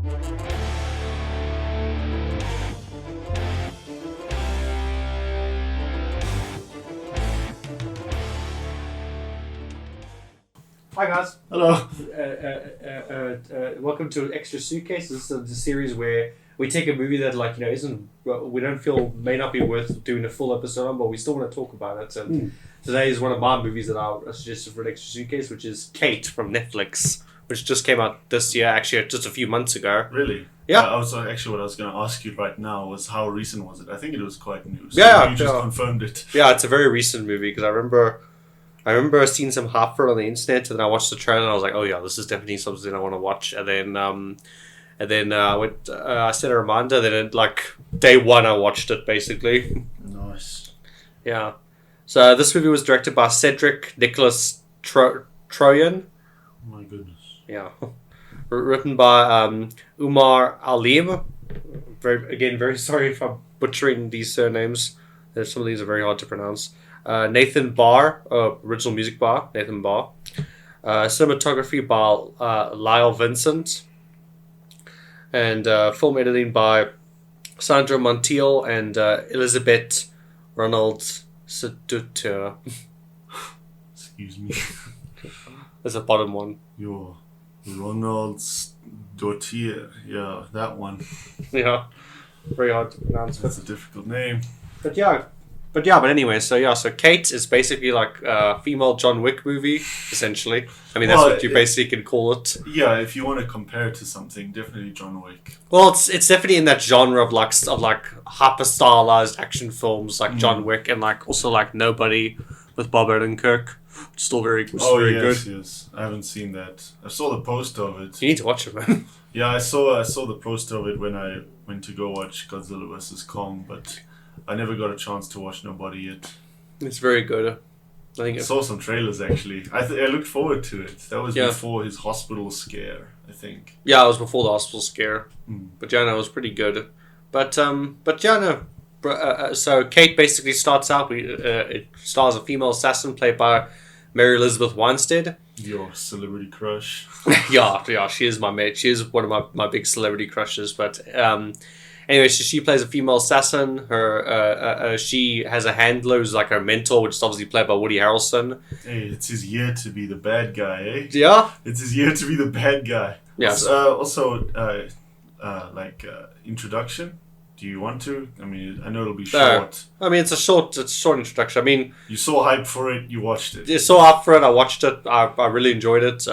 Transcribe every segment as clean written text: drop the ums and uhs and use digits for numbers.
Hi guys. Hello. Welcome to Extra Suitcase. This is the series where we take a movie that, like, isn't, we don't feel may not be worth doing a full episode on, but we still want to talk about it. And today is one of my movies that I suggested for an Extra Suitcase, which is Kate from Netflix, which just came out this year, actually just a few months ago. Really? Yeah. Actually, what I was going to ask you right now was how recent was it? I think it was quite new. So Yeah, you just confirmed it. Yeah, it's a very recent movie because I remember seeing some hype for it on the internet, and then I watched the trailer and I was like, oh yeah, this is definitely something I want to watch. And then I set a reminder. Then like day one, I watched it basically. Nice. Yeah. So this movie was directed by Cedric Nicholas Troyan. Oh my goodness. Yeah. Written by Umar Alim. Very sorry if I'm butchering these surnames. Some of these are very hard to pronounce. Nathan Barr, original music by Nathan Barr. Cinematography by Lyle Vincent. And film editing by Sandra Montiel and Elizabeth Ronald Seduter. Excuse me. That's the bottom one. Yo, Ronald Dortier. Yeah, that one. Yeah, very hard to pronounce. That's a difficult name. But anyway, so Kate is basically like a female John Wick movie, essentially. I mean, that's what you basically can call it. Yeah, if you want to compare it to something, definitely John Wick. Well, it's definitely in that genre of like hyper stylized action films like John Wick and like also like Nobody with Bob Odenkirk. Still very good. Yes. I haven't seen that. I saw the poster of it. You need to watch it, man. Yeah, I saw the poster of it when I went to go watch Godzilla vs. Kong, but I never got a chance to watch Nobody yet. It's very good. I saw some trailers actually. I looked forward to it. That was before his hospital scare, I think. Yeah, it was before the hospital scare. But yeah, no, it was pretty good. But yeah, no. So Kate basically starts out. It stars a female assassin played by Mary Elizabeth Winstead. Your celebrity crush. yeah, she is my mate. She is one of my big celebrity crushes. But anyway, she plays a female assassin. She has a handler who's like her mentor, which is obviously played by Woody Harrelson. Hey, it's his year to be the bad guy, eh? Yeah? It's his year to be the bad guy. Yes. Introduction? Do you want to? I mean, I know it'll be short. I mean, it's a short introduction. I mean, you saw hype for it. You watched it. You saw hype for it. I watched it. I really enjoyed it.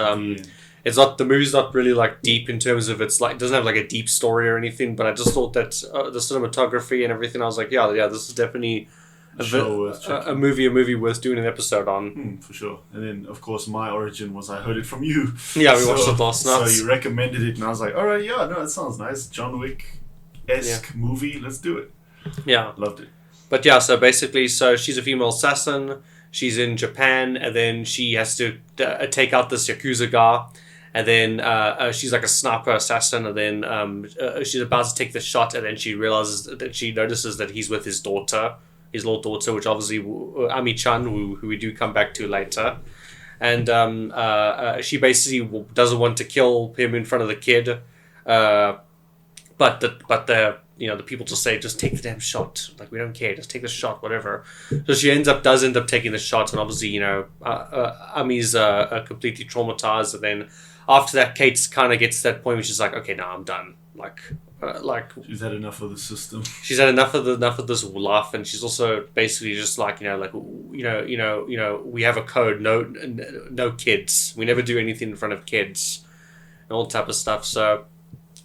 It's not, the movie's not really like deep in terms of it's like, it doesn't have like a deep story or anything. But I just thought that the cinematography and everything, I was like, yeah, this is definitely a movie worth doing an episode on. For sure. And then, of course, my origin was I heard it from you. Yeah, we watched it last night. So you recommended it, and I was like, all right, yeah, no, that sounds nice. John Wick-esque movie. Let's do it. Yeah. Loved it. But yeah, so basically, she's a female assassin. She's in Japan, and then she has to take out this Yakuza guy. And then she's like a sniper assassin, and then she's about to take the shot, and then she notices that he's with his daughter, his little daughter, which obviously Ami-chan, who we do come back to later. And she basically doesn't want to kill him in front of the kid, but the people just say, just take the damn shot. Like, we don't care, just take the shot, whatever. So she does end up taking the shot, and obviously, Ami's completely traumatized, and then after that, Kate kind of gets to that point where she's like, okay, now I'm done. Like she's had enough of the system. She's had enough of this life, and she's also basically just like, we have a code, no kids. We never do anything in front of kids, and all type of stuff. So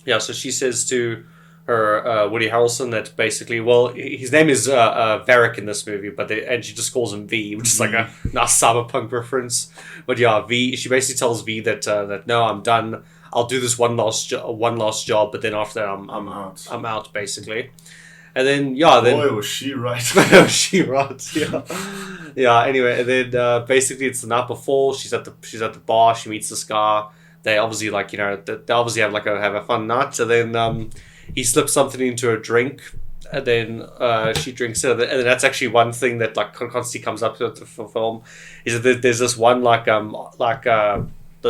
yeah, so she says to her Woody Harrelson that basically, well, his name is Varric in this movie, and she just calls him V, which is like a nice cyberpunk reference. But yeah, V. She basically tells V that no, I'm done. I'll do this one last job, but then after that, I'm out. I'm out, basically. And then boy, was she right. She right. Yeah. Yeah. Anyway, and then basically it's the night before. She's at the bar. She meets this guy. They obviously they obviously have a fun night. So then he slips something into her drink, and then she drinks it. And then that's actually one thing that like constantly comes up to the film, is that there's this one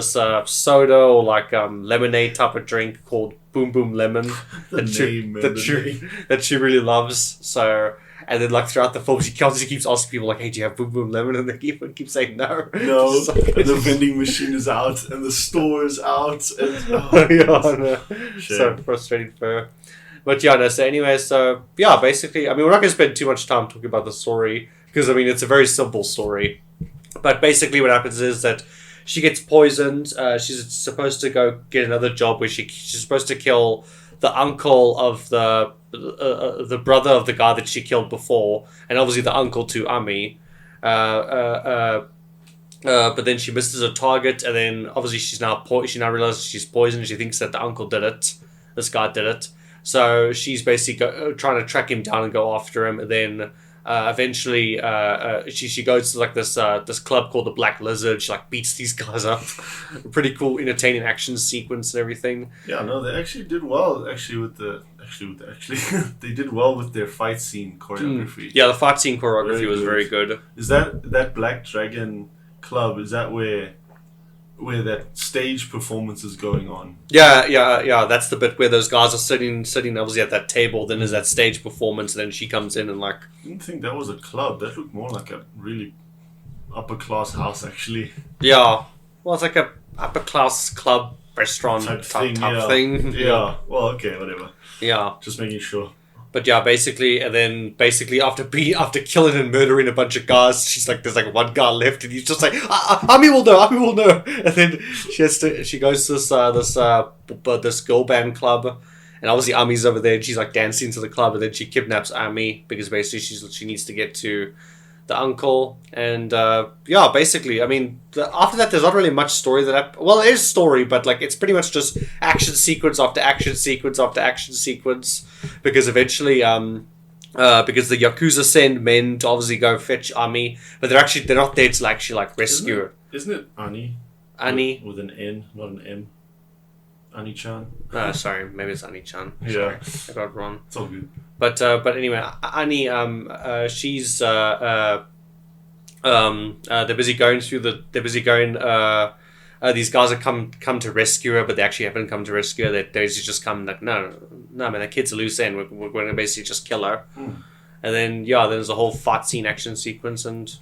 soda or like lemonade type of drink called Boom Boom Lemon that she really loves. So. And then, like, throughout the film, she constantly keeps asking people, like, hey, do you have Boom Boom Lemon? And they keep saying no. No, and the vending machine is out, and the store is out. And, no. So frustrating for her. But, yeah, no, so anyway, basically, I mean, we're not going to spend too much time talking about the story, because, I mean, it's a very simple story. But basically what happens is that she gets poisoned. She's supposed to go get another job where she's supposed to kill the uncle of the brother of the guy that she killed before, and obviously the uncle to Ami. But then she misses a target, and then obviously she now realizes she's poisoned. She thinks that the uncle did it. This guy did it. So she's basically trying to track him down and go after him. And then eventually she goes to like this club called the Black Lizard. She like beats these guys up. Pretty cool, entertaining action sequence and everything. Yeah, no, they actually did well. They did well with their fight scene choreography. Yeah, the fight scene choreography was very good. Is that Black Dragon club? Is that where that stage performance is going on? Yeah. That's the bit where those guys are sitting obviously at that table. Then there's that stage performance, and then she comes in and like. I didn't think that was a club. That looked more like a really upper class house, actually. Yeah, well, it's like a upper class club restaurant type thing. Yeah. Well, okay, whatever. Yeah. Just making sure. But yeah, basically after killing and murdering a bunch of guys, she's like, there's like one guy left, and he's just like, Ami will know. And then she goes to this girl band club, and obviously Ami's over there, and she's like dancing to the club, and then she kidnaps Ami because basically she needs to get to the uncle, and basically, I mean, after that, there's not really much story there is story, but like it's pretty much just action sequence after action sequence after action sequence, because eventually, because the Yakuza send men to obviously go fetch Ami, but they're not there to actually like rescue her. Isn't it Ani? Ani with an N, not an M. Ani-chan. Sorry, maybe it's Ani-chan. Yeah, I got it wrong. It's all good. But anyway, Ani, she's they're busy going these guys have come to rescue her, but they actually haven't come to rescue her. They basically just come like, no, man, that kid's a loose end. We're going to basically just kill her. And then there's a whole fight scene action sequence, and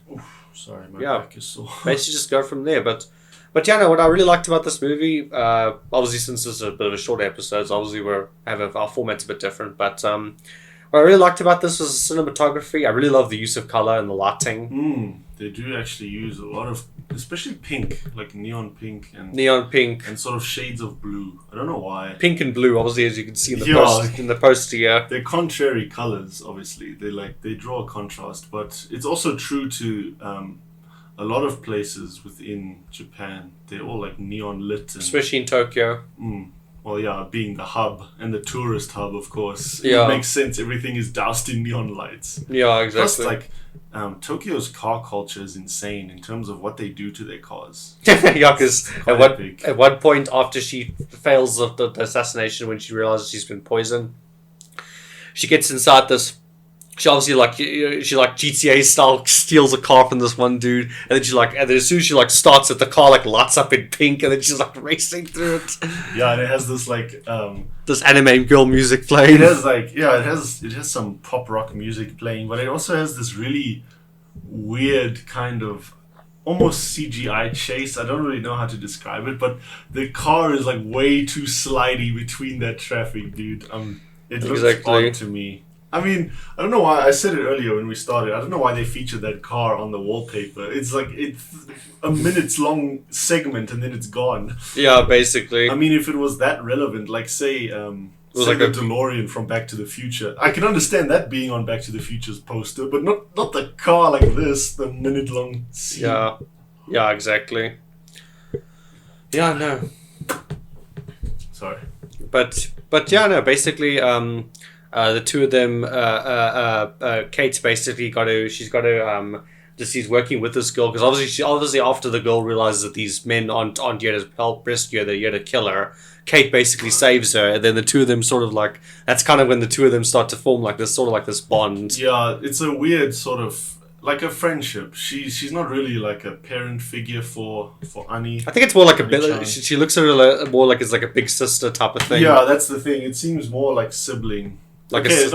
sorry, my back is sore. Basically just go from there. But what I really liked about this movie, obviously since this is a bit of a short episode, obviously our format's a bit different, but what I really liked about this was the cinematography. I really love the use of color and the lighting. They do actually use a lot of, especially pink, like neon pink and sort of shades of blue. I don't know why. Pink and blue, obviously, as you can see in the poster here. They're contrary colors, obviously. They draw a contrast, but it's also true to a lot of places within Japan. They're all like neon lit, especially in Tokyo. Well, yeah, being the hub and the tourist hub, of course. Yeah. It makes sense. Everything is doused in neon lights. Yeah, exactly. Plus, Tokyo's car culture is insane in terms of what they do to their cars. Yeah, because at one point after she fails the assassination, when she realizes she's been poisoned, she gets inside this. She obviously she GTA style steals a car from this one dude, and then as soon as she starts it, the car lights up in pink, and then she's racing through it. Yeah, and it has this this anime girl music playing. It has it has some pop rock music playing, but it also has this really weird kind of almost CGI chase. I don't really know how to describe it, but the car is way too slidey between that traffic, dude. It looks odd to me. I mean, I don't know why. I said it earlier when we started. I don't know why they featured that car on the wallpaper. It's it's a minute's long segment and then it's gone. Yeah, basically. I mean, if it was that relevant, say the DeLorean from Back to the Future, I can understand that being on Back to the Future's poster, but not the car like this, the minute-long scene. Yeah, exactly. Yeah, no. Sorry. But basically, the two of them, Kate's basically she's working with this girl, because obviously after the girl realizes that these men aren't here to help rescue her, they're here to kill her, Kate basically saves her, and then the two of them sort of that's kind of when the two of them start to form this bond. Yeah, it's a weird sort of like a friendship. She's not really like a parent figure for Annie. I think it's more like a Annie-chan. bit. She looks at her more like it's like a big sister type of thing. Yeah, that's the thing. It seems more like sibling. Like okay,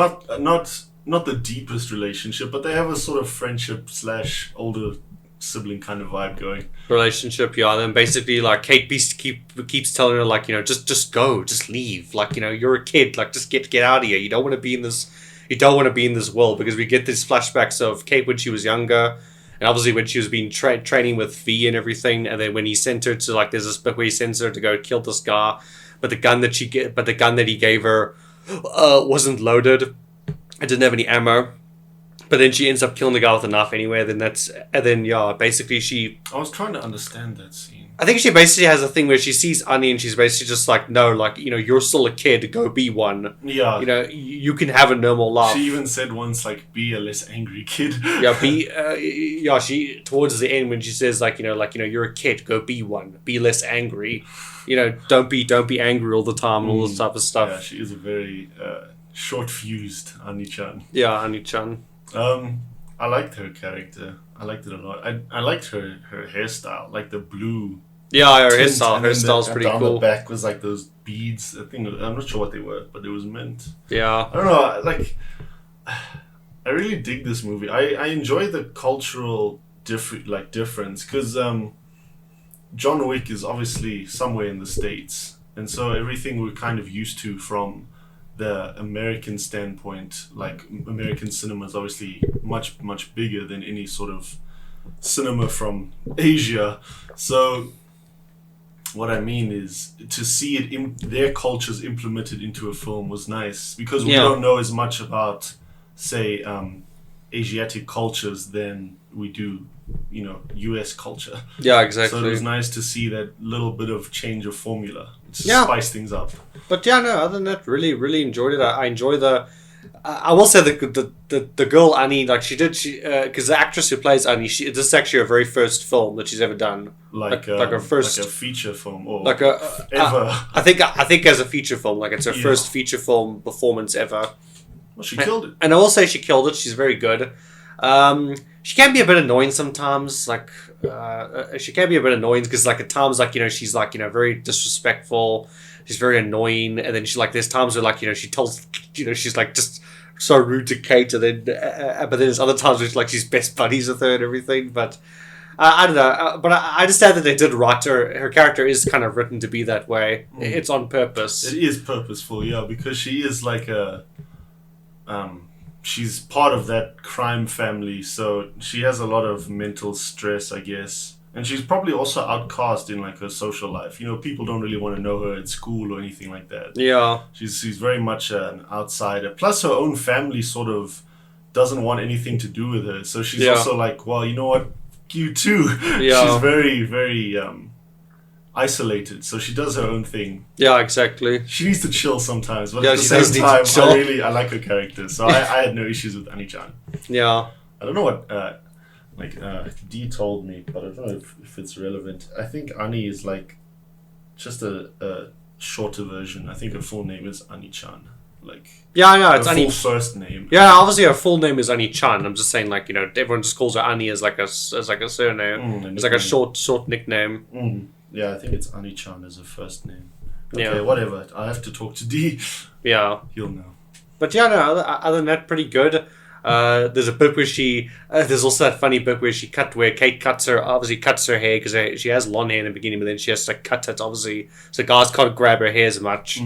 not the deepest relationship, but they have a sort of friendship / older sibling kind of vibe going. Relationship, yeah. And then basically, like Kate Beast keeps telling her, like, just go, just leave. Like, you're a kid. Like, just get out of here. You don't want to be in this. You don't want to be in this world, because we get these flashbacks of Kate when she was younger, and obviously when she was being training with V and everything, and then when he sent her to, like, there's this bit where he sends her to go kill this guy, but the gun that he gave her wasn't loaded. It didn't have any ammo. But then she ends up killing the guy with a knife anyway. Basically she. I was trying to understand that scene. I think she basically has a thing where she sees Annie and she's basically just like, no, like, you're still a kid, go be one. Yeah. You can have a normal life. She even said once, like, be a less angry kid. Yeah, she, towards the end when she says, like, you're a kid, go be one, be less angry. Don't be angry all the time and all this type of stuff. Yeah, she is a very short-fused Annie-chan. Yeah, Annie-chan. I liked her character. I liked it a lot. I liked her hairstyle, like the blue. Yeah, her tint, hairstyle's pretty down cool. The back was like those beads. I'm not sure what they were, but it was mint. Yeah. I don't know. Like, I really dig this movie. I enjoy the cultural difference because John Wick is obviously somewhere in the States, and so everything we're kind of used to from the American standpoint, like American cinema is obviously much, much bigger than any sort of cinema from Asia. So what I mean is to see it in their cultures implemented into a film was nice, because we don't know as much about, say, Asiatic cultures than we do, US culture. Yeah, exactly. So it was nice to see that little bit of change of formula to spice things up. But yeah, no, other than that, really, really enjoyed it. I enjoy I will say the girl Annie, like because the actress who plays Annie, this is actually her very first film that she's ever done. Like her first, like a feature film, or like ever. I think as a feature film, like it's her first feature film performance ever. Well, she killed it. And I will say she killed it. She's very good. She can be a bit annoying sometimes. Like, she can be a bit annoying because, like, at times, like, she's like, very disrespectful. She's very annoying, and then there's times where, like, she tells, she's like just so rude to Kate, and then, but then there's other times where she's best buddies with her and everything. But I don't know. But I understand that they did write her. Her character is kind of written to be that way. It's on purpose. It is purposeful, yeah, because she is like she's part of that crime family, so she has a lot of mental stress, I guess. And she's probably also outcast in like her social life. People don't really want to know her at school or anything like that. Yeah. She's very much an outsider. Plus her own family sort of doesn't want anything to do with her. So she's also like, well, you know what? You too. Yeah. She's very, very isolated, so she does her own thing. Yeah, exactly. She needs to chill sometimes, but at the same time, I like her character, so I had no issues with Annie-chan. Yeah. I don't know what Dee told me, but I don't know if it's relevant. I think Annie is like just a shorter version. I think her full name is Annie-chan. Like, yeah, I know it's her Annie. Full first name. Yeah, obviously her full name is Annie-chan. I'm just saying, like, everyone just calls her Annie as like a surname. It's like a short nickname. Yeah, I think it's Annie-chan as her first name. Okay, whatever. I have to talk to Dee. Yeah. He'll know. But yeah, no, other than that, pretty good. There's a bit where there's also that funny bit where Kate cuts her hair, because she has long hair in the beginning, but then she has to cut it, obviously, so guys can't grab her hair as much.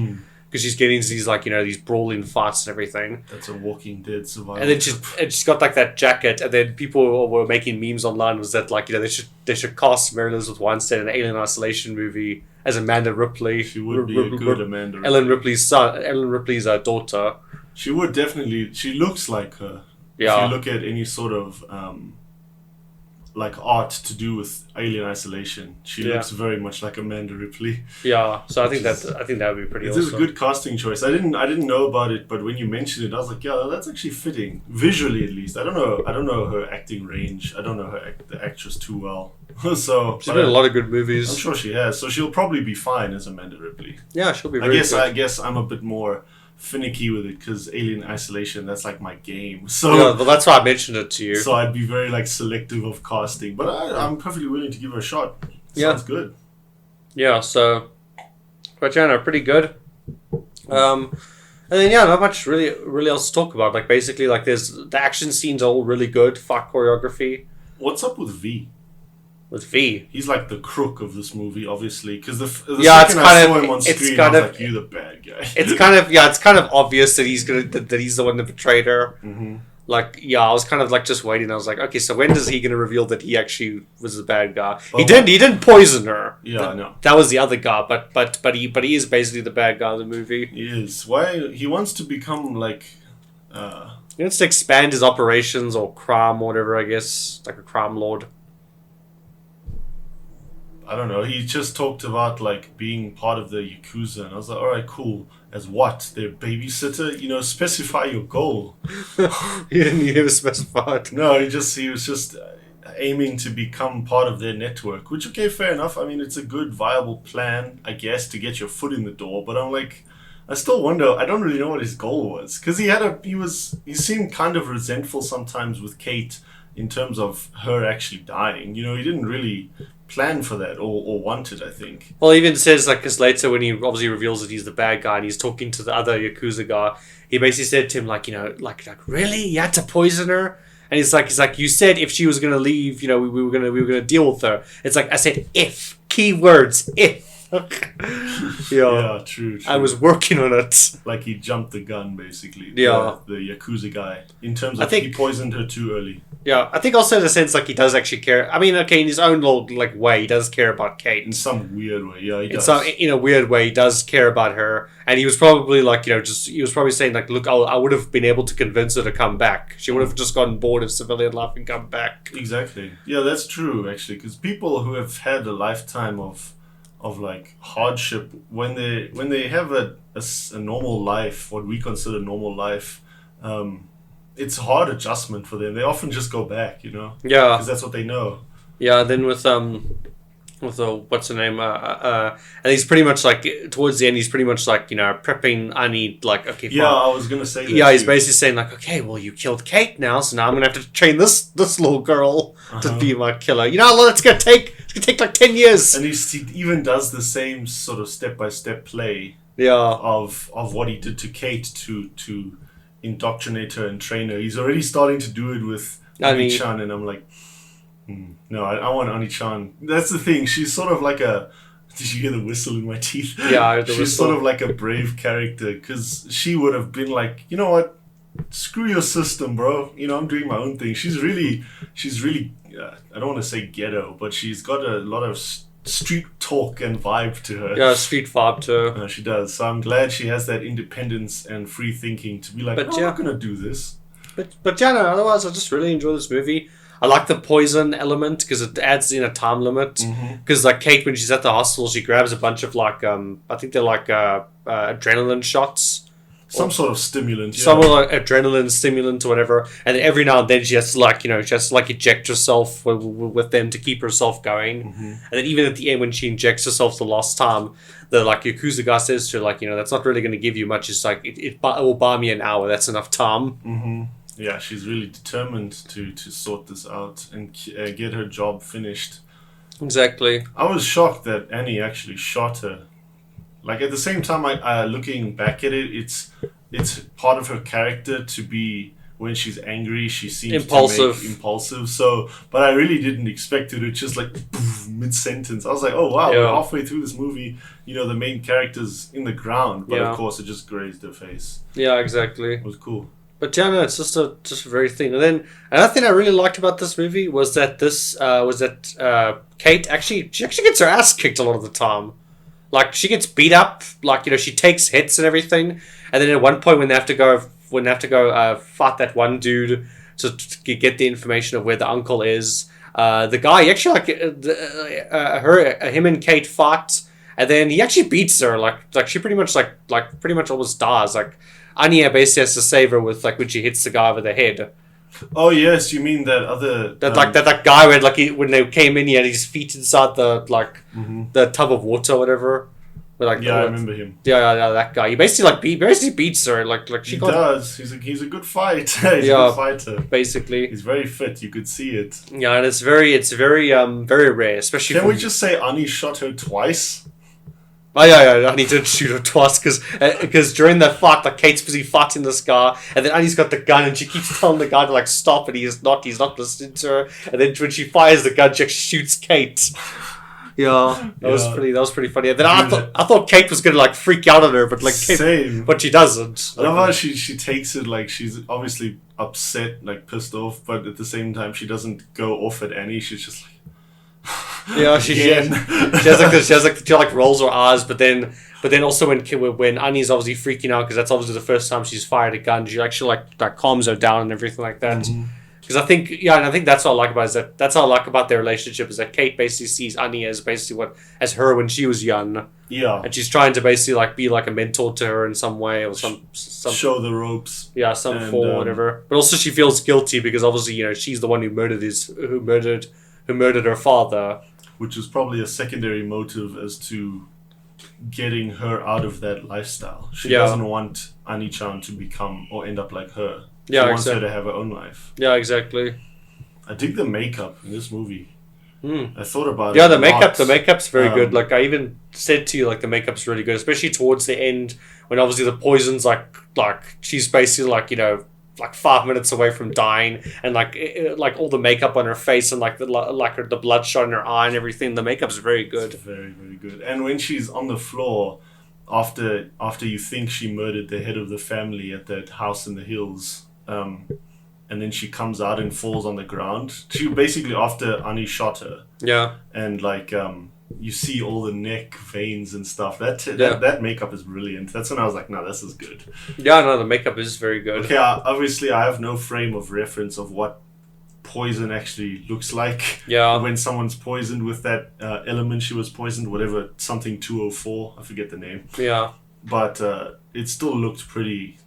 Because she's getting into these, like, these brawling fights and everything. That's a Walking Dead survival. And then she's got, like, that jacket, and then people were making memes online, was that, like, they should cast Mary Elizabeth Winstead in an Alien Isolation movie as Amanda Ripley. She would be a good Amanda Ripley. Ellen Ripley's daughter. She would definitely. She looks like her. Yeah. If you look at any sort of like art to do with Alien Isolation, she looks very much like Amanda Ripley. Yeah, so I think that would be pretty awesome. It's a good casting choice. I didn't know about it, but when you mentioned it, I was like, yeah, that's actually fitting visually, at least. I don't know her acting range. I don't know the actress too well. So she's been in a lot of good movies. I'm sure she has. So she'll probably be fine as Amanda Ripley. Yeah, she'll be. I guess I'm a bit more finicky with it because Alien Isolation, that's like my game. So Yeah, well, that's why I mentioned it to you. So I'd be very like selective of casting, but I'm perfectly willing to give her a shot. Sounds good. Yeah, so, but yeah, no, pretty good. And then yeah, not much really else to talk about. Like basically, like the action scenes are all really good. Fuck choreography. What's up with V? With V, he's like the crook of this movie, obviously, because the second I saw him on screen, I was like, "You're the bad guy." It's kind of obvious that he's the one that betrayed her. Mm-hmm. Like, yeah, I was kind of like just waiting. I was like, okay, so when is he going to reveal that he actually was the bad guy? He didn't poison her. Yeah, I know. That was the other guy, but he is basically the bad guy of the movie. He is. Why he wants to become like he wants to expand his operations or crime or whatever, I guess, like a crime lord. I don't know. He just talked about like being part of the Yakuza, and I was like, all right, cool. As what? Their babysitter? You know, specify your goal. He never specified. No, he was just aiming to become part of their network. Which, okay, fair enough. I mean, it's a good, viable plan, I guess, to get your foot in the door. But I'm like, I still wonder. I don't really know what his goal was, because he seemed kind of resentful sometimes with Kate in terms of her actually dying. You know, he didn't really plan for that or want it, I think. Well, he even says, like, because later when he obviously reveals that he's the bad guy and he's talking to the other Yakuza guy, he basically said to him, like, you know, like really? You had to poison her? And he's like, you said if she was going to leave, you know, we were gonna deal with her. It's like, I said if. Keywords, if. Yeah, true. I was working on it. Like he jumped the gun, basically. Yeah. The Yakuza guy. In terms of he poisoned her too early. Yeah, I think also in a sense, like, he does actually care. I mean, okay, in his own little, like, way, he does care about Kate. In some weird way, yeah, he does. In a weird way, he does care about her. And he was probably, like, you know, he was probably saying, like, look, I would have been able to convince her to come back. She would have just gotten bored of civilian life and come back. Exactly. Yeah, that's true, actually. Because people who have had a lifetime of like, hardship, when they have a normal life, what we consider normal life, it's a hard adjustment for them. They often just go back, you know? Yeah. Because that's what they know. Yeah, then with what's her name? And he's pretty much like, towards the end, he's pretty much like, you know, prepping Annie, like, okay, fine. Yeah, I was going to say that. Yeah, he's basically saying, like, okay, well, you killed Kate now, so now I'm going to have to train this little girl to be my killer. You know how long it's going to take? It's going to take like 10 years. And he even does the same sort of step-by-step play of what he did to Kate to indoctrinate her and train her. He's already starting to do it with Ani-chan, and I'm like, no, I want Ani-chan. That's the thing. She's sort of like a... Did you hear the whistle in my teeth? Yeah, she's sort of like a brave character, because she would have been like, you know what? Screw your system, bro. You know, I'm doing my own thing. She's really I don't want to say ghetto, but she's got a lot of street talk and vibe to her. Yeah, street vibe to her. She does. So I'm glad she has that independence and free thinking to be like, I'm not going to do this. But yeah, no, otherwise I just really enjoy this movie. I like the poison element because it adds in a time limit. Because like Kate, when she's at the hospital, she grabs a bunch of like, I think they're like adrenaline shots. Some sort of stimulant. Yeah. Some like adrenaline stimulant or whatever. And then every now and then she has to like, you know, she has to like eject herself with them to keep herself going. And then even at the end when she injects herself the last time, the like Yakuza guy says to her, like, you know, that's not really going to give you much. It's like, it will buy me an hour. That's enough time. Yeah, she's really determined to sort this out and get her job finished. Exactly. I was shocked that Annie actually shot her. Like, at the same time, looking back at it, it's part of her character to be, when she's angry, she seems impulsive. So, but I really didn't expect it to just like mid-sentence. I was like, oh wow, we're halfway through this movie, you know, the main character's in the ground, but of course it just grazed her face. Yeah, exactly. It was cool. But yeah, no, it's just a very thing. And then another thing I really liked about this movie was that Kate she gets her ass kicked a lot of the time. Like, she gets beat up, like, you know, she takes hits and everything. And then at one point when they have to go fight that one dude to get the information of where the uncle is, the guy actually him and Kate fight, and then he actually beats her. Like she pretty much pretty much almost dies. Like, Anya basically has to save her with, like, when she hits the guy over the head. Oh yes, you mean that other that guy when they came in, he had his feet inside the the tub of water or whatever. Like, I remember him. Yeah, that guy. He basically beats her. Like she does. He's a good fighter. He's a good fighter. Basically, he's very fit. You could see it. Yeah, and it's very rare, especially. Can we just say Annie shot her twice? Oh yeah, Annie did shoot her twice because during that fight, like Kate's busy fighting this guy, and then Annie's got the gun, and she keeps telling the guy to like stop, and he's not listening to her. And then when she fires the gun, she actually shoots Kate. Yeah, that was pretty funny. And then I thought Kate was gonna like freak out on her, but like Kate, but she doesn't. I love how she takes it like she's obviously upset, like pissed off, but at the same time she doesn't go off at Annie. She's just like. Yeah, she rolls her eyes, but then also when Annie's obviously freaking out because that's obviously the first time she's fired a gun, she actually like calms her down and everything like that. Because I think that's what I like about that's what I like about their relationship is that Kate basically sees Annie as basically as her when she was young. Yeah, and she's trying to basically like be like a mentor to her in some way or some show the ropes. Yeah, some form or whatever. But also she feels guilty because obviously she's the one who murdered her father. Which is probably a secondary motive as to getting her out of that lifestyle. She doesn't want Annie-chan to become or end up like her. She wants her to have her own life. Yeah, exactly. I dig the makeup in this movie. I thought about it. Yeah, the makeup's very good. Like I even said to you, like the makeup's really good, especially towards the end when obviously the poison's like she's basically like 5 minutes away from dying, and like all the makeup on her face and like the bloodshot in her eye and everything. The makeup's very good. It's very, very good. And when she's on the floor after you think she murdered the head of the family at that house in the hills, and then she comes out and falls on the ground. She basically after Annie shot her. Yeah. And like you see all the neck veins and stuff. That makeup is brilliant. That's when I was like, no, this is good. Yeah, no, the makeup is very good. Okay, obviously I have no frame of reference of what poison actually looks like. Yeah. When someone's poisoned with that element she was poisoned, whatever, something 204, I forget the name. Yeah. But it still looked pretty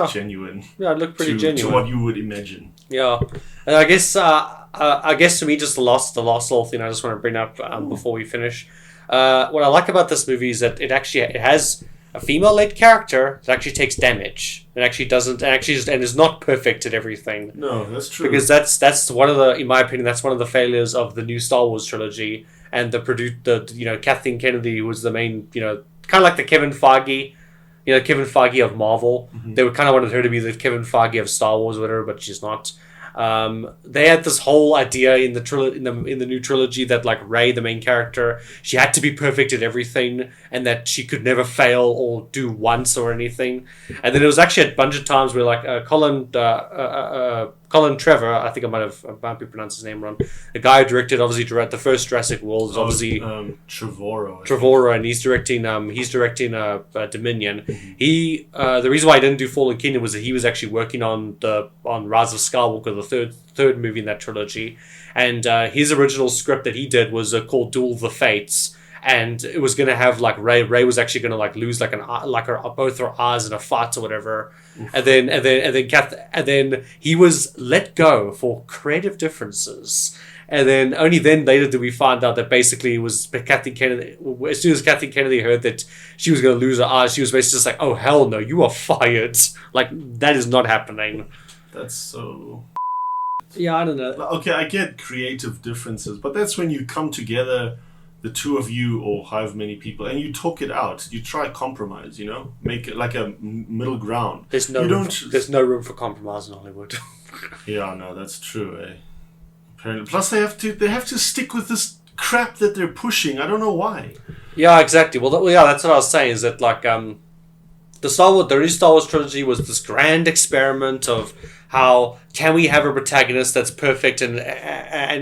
genuine. Yeah, it looked pretty genuine. To what you would imagine. Yeah. And I guess for me, just the last little thing I just want to bring up before we finish. What I like about this movie is that it has a female-led character that actually takes damage and actually doesn't and is not perfect at everything. No, that's true. Because that's one of the, in my opinion, that's one of the failures of the new Star Wars trilogy. And Kathleen Kennedy was the main, kind of like the Kevin Feige. Kevin Feige of Marvel. Mm-hmm. They kind of wanted her to be the Kevin Feige of Star Wars or whatever, but she's not. They had this whole idea in the new trilogy that like Rey, the main character, she had to be perfect at everything and that she could never fail or do once or anything. And then it was actually a bunch of times where like Colin Trevor, I think I might be pronounced his name wrong. The guy who directed the first Jurassic World is obviously Trevorrow, and he's directing Dominion. Mm-hmm. He the reason why he didn't do Fallen Kingdom was that he was actually working on Rise of Skywalker, the third movie in that trilogy, and his original script that he did was called Duel of the Fates. And it was gonna have like Rey was actually gonna like lose both her eyes in a fight or whatever, and then he was let go for creative differences, and then only then later did we find out that basically it was Kathleen Kennedy. As soon as Kathleen Kennedy heard that she was gonna lose her eyes, she was basically just like, "Oh hell no, you are fired! Like that is not happening." That's so. Yeah, I don't know. Okay, I get creative differences, but that's when you come together. The two of you or however many people, and you talk it out. You try compromise, make it like a middle ground. There's no room for compromise in Hollywood. Yeah, no, that's true. Apparently, plus they have to stick with this crap that they're pushing. I don't know why. Yeah, exactly. Well, that's what I was saying. Is that like the new Star Wars trilogy was this grand experiment of how can we have a protagonist that's perfect and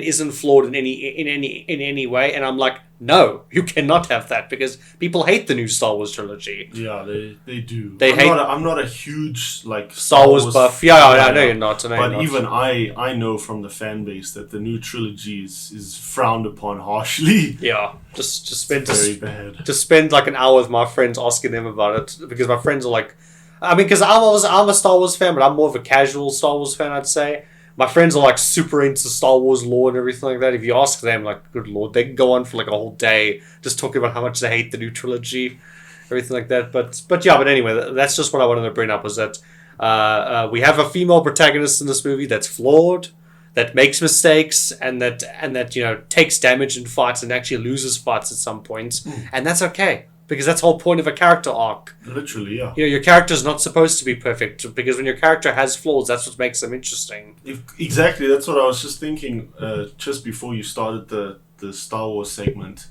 isn't flawed in any way? And I'm like, no, you cannot have that because people hate the new Star Wars trilogy. Yeah, they do. I'm not a huge like Star Wars buff. Yeah, I know you're not. Even I know from the fan base that the new trilogy is frowned upon harshly. Yeah, just bad. Just spend like an hour with my friends asking them about it because my friends are like. I mean, because I'm a Star Wars fan, but I'm more of a casual Star Wars fan, I'd say. My friends are like super into Star Wars lore and everything like that. If you ask them, like, good lord, they can go on for like a whole day just talking about how much they hate the new trilogy. everything like that. But anyway, that's just what I wanted to bring up was that we have a female protagonist in this movie that's flawed, that makes mistakes, and that takes damage in fights and actually loses fights at some points, and that's okay. Because that's the whole point of a character arc. Literally, yeah. Your character's not supposed to be perfect, because when your character has flaws, that's what makes them interesting. Exactly, that's what I was just thinking just before you started the Star Wars segment,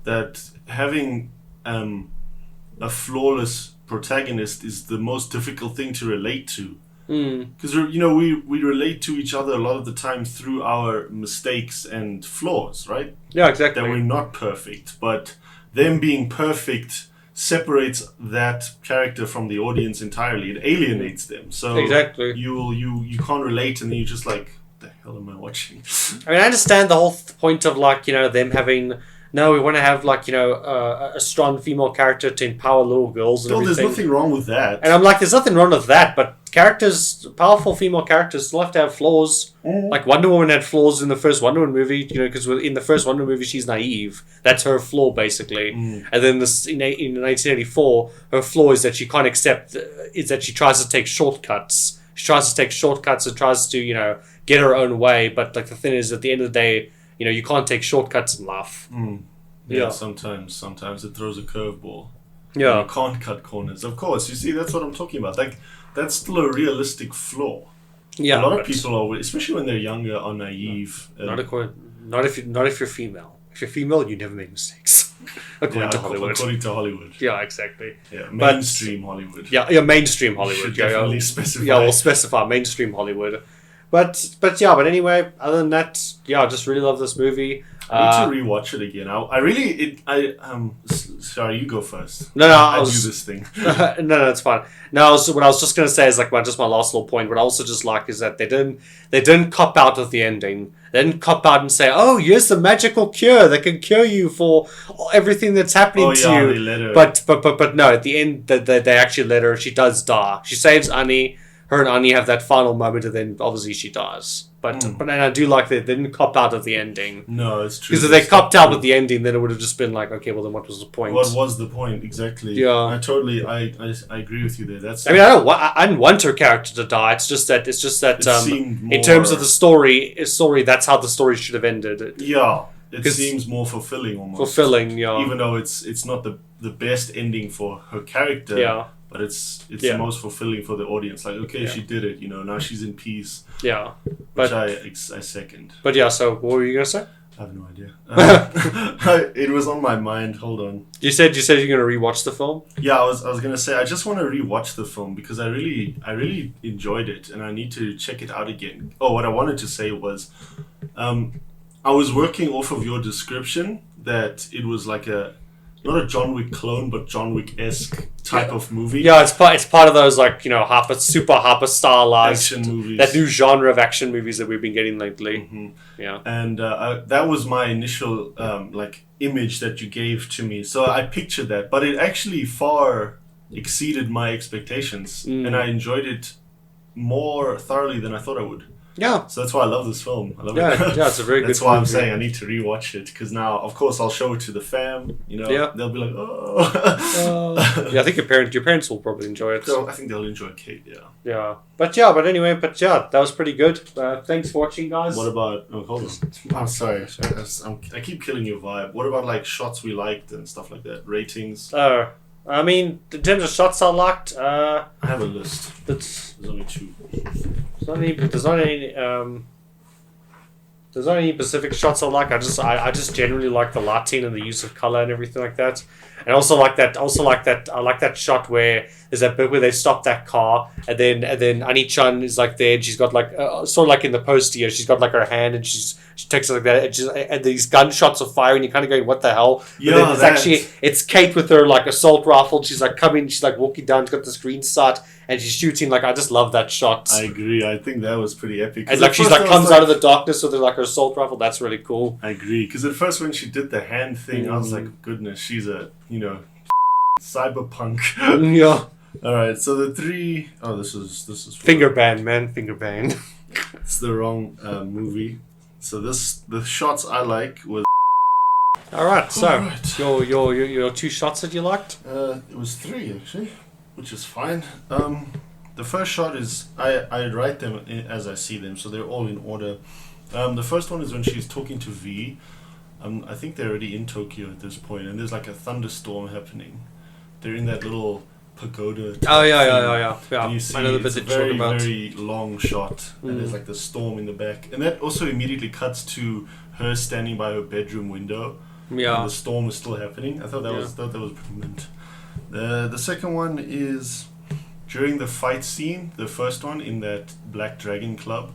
that having a flawless protagonist is the most difficult thing to relate to. Because we relate to each other a lot of the time through our mistakes and flaws, right? Yeah, exactly. That we're not perfect, but them being perfect separates that character from the audience entirely. It alienates them. So exactly, you can't relate, and then you're just like, what the hell am I watching? I mean, I understand the whole point of them having. No, we want to have a strong female character to empower little girls and everything. There's nothing wrong with that. And I'm like, there's nothing wrong with that, but powerful female characters still have to have flaws. Like Wonder Woman had flaws in the first Wonder Woman movie, because in the first Wonder Woman movie she's naive. That's her flaw, basically. And then in 1984, her flaw is that she can't accept, is that she tries to take shortcuts. She tries to take shortcuts and tries to, get her own way, but the thing is, at the end of the day, you can't take shortcuts in life. Yeah, sometimes it throws a curveball. Yeah. You can't cut corners. Of course, you see, that's what I'm talking about. Like, that's still a realistic flaw. Yeah. A lot of people are, especially when they're younger, are naive. Not if you're female. If you're female, you never make mistakes. According to Hollywood. Yeah, exactly. Yeah, mainstream Hollywood. Yeah, mainstream Hollywood. Definitely specify. Yeah, we'll specify mainstream Hollywood. But anyway, other than that, I just really love this movie. I need to rewatch it again. Sorry, you go first. No, I do this thing. No, it's fine. No, what I was just gonna say is just my last little point. What I also just like is that they didn't cop out with the ending. They didn't cop out and say, "Oh, here's the magical cure that can cure you for everything that's happening to you." They let her. But no, at the end, they actually let her. She does die. She saves Annie. Her and Annie have that final moment, and then obviously she dies. But I do like that they didn't cop out of the ending. No, it's true. Because if they copped out with the ending, then it would have just been like, okay, well then what was the point? What was the point exactly? Yeah, I agree with you there. I didn't want her character to die. It's just that in terms of the story, that's how the story should have ended. Yeah, it seems more fulfilling almost. Fulfilling, yeah. Even though it's not the best ending for her character. Yeah. But it's the most fulfilling for the audience. Like, okay, she did it. Now she's in peace. Yeah, which I second. But yeah, so what were you gonna say? I have no idea. It was on my mind. Hold on. You said you're gonna rewatch the film. Yeah, I was gonna say I just want to rewatch the film because I really enjoyed it and I need to check it out again. Oh, what I wanted to say was, I was working off of your description that it was like not a John Wick clone, but John Wick-esque type of movie. Yeah, it's part of those super hyper stylized action movies. That new genre of action movies that we've been getting lately. Mm-hmm. Yeah, and that was my initial image that you gave to me. So I pictured that, but it actually far exceeded my expectations, and I enjoyed it more thoroughly than I thought I would. Yeah. So that's why I love this film. I love it. Yeah, it's a very good That's why I'm movie. saying I need to rewatch it because now, of course, I'll show it to the fam. Yeah. They'll be like, oh. Yeah, I think your parents will probably enjoy it. So I think they'll enjoy Kate. Yeah. Yeah. But anyway, that was pretty good. Thanks for watching, guys. What about? Oh, hold on. I'm sorry. I keep killing your vibe. What about shots we liked and stuff like that? Ratings. I mean, in terms of shots I liked, I have a list. There's only 2. There's not any specific shots I like. I just generally like the lighting and the use of color and everything like that. And I like that shot where there's that bit where they stop that car and then Ani-chan is there and she's got sort of like in the poster, she's got her hand and she takes it like that and these gunshots are firing. You're kind of going, what the hell? Yeah, it's Kate with her assault rifle. She's she's walking down. She's got this green sight and she's shooting. I just love that shot. I agree. I think that was pretty epic. And she's comes out of the darkness with her assault rifle. That's really cool. I agree. Because at first when she did the hand thing, I was like, goodness, she's a cyberpunk. Yeah. All right. So the 3. Oh, this is finger band, man. Finger band. It's the wrong movie. So the shots I like was All right. So Alright. your two shots that you liked. It was 3 actually, which is fine. The first shot is I write them as I see them, so they're all in order. The first one is when she's talking to V. I think they're already in Tokyo at this point, and there's like a thunderstorm happening. They're in that little pagoda. Oh yeah. And you see I know the bit it's a that you're very, talking about. very long shot, and there's like the storm in the back, and that also immediately cuts to her standing by her bedroom window. Yeah. And the storm is still happening. I thought that was pretty mint. The second one is during the fight scene, the first one in that Black Dragon Club.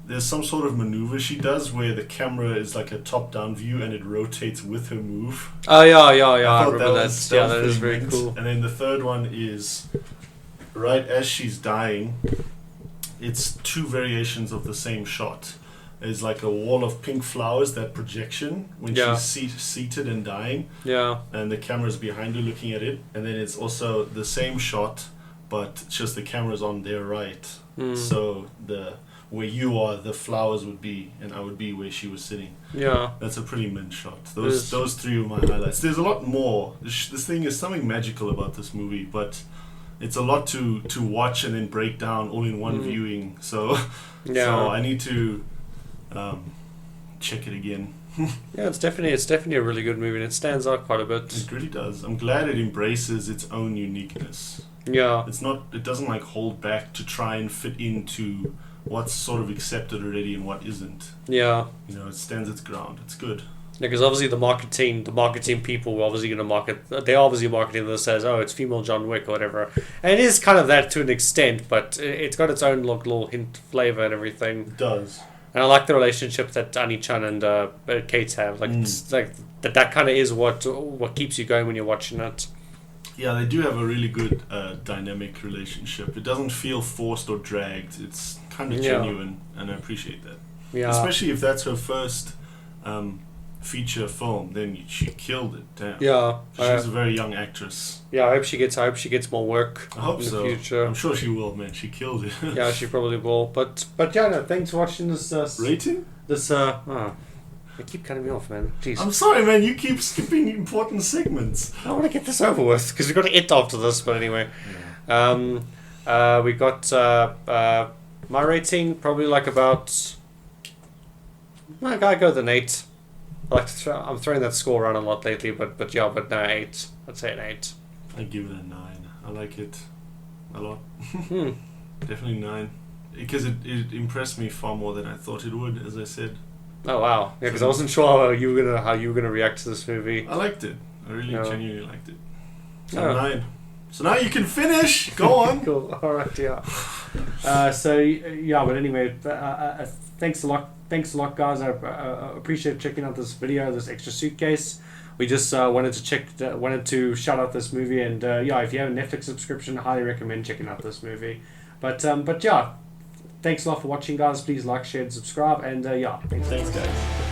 There's some sort of maneuver she does where the camera is like a top-down view and it rotates with her move. Oh yeah. I thought remember that. was That is pretty very mint. cool. And then the third one is right as she's dying. It's 2 variations of the same shot. There's like a wall of pink flowers, that projection when she's seated and dying. Yeah. And the camera's behind her looking at it. And then it's also the same shot, but it's just the camera's on their right. So where you are, the flowers would be, and I would be where she was sitting. Yeah. That's a pretty mint shot. Those 3 were my highlights. There's a lot more. This thing is something magical about this movie, but it's a lot to watch and then break down all in one viewing. So I need to check it again. Yeah, it's definitely a really good movie, and it stands out quite a bit. It really does. I'm glad it embraces its own uniqueness. Yeah. It doesn't like hold back to try and fit into what's sort of accepted already and what isn't. Yeah. You know, it stands its ground. It's good. Yeah, because obviously the marketing people were obviously going to market. They're obviously marketing this as, oh, it's female John Wick or whatever, and it is kind of that to an extent, but it's got its own little hint, flavor, and everything. It does. And I like the relationship that Annie-chan and Kate have. Like, it's like that kind of is what keeps you going when you're watching it. Yeah, they do have a really good dynamic relationship. It doesn't feel forced or dragged. It's kind of genuine, and I appreciate that. Yeah. Especially if that's her first feature film, then she killed it. Damn. Yeah. She's a very young actress. Yeah, I hope she gets more work. I hope in so. The future. I'm sure she will, man. She killed it. Yeah, she probably will. But yeah, no, thanks for watching this. Rating? You keep cutting me off, man. Jeez. I'm sorry, man. You keep skipping important segments. I want to get this over with because we've got to end after this. But anyway, we got my rating probably like about. I gotta go with an 8. I like to I'm throwing that score around a lot lately, but no 8. I'd say an 8. I give it a 9. I like it a lot. Definitely 9 because it impressed me far more than I thought it would. As I said. Oh wow! Yeah, because I wasn't sure how you were gonna react to this movie. I liked it. I really genuinely liked it. So 9. So now you can finish. Go on. Cool. All right. Yeah. But anyway, thanks a lot, guys. I appreciate checking out this video, this extra suitcase. We just wanted to shout out this movie, and if you have a Netflix subscription, highly recommend checking out this movie. But yeah. Thanks a lot for watching, guys. Please like, share, and subscribe. And thanks guys.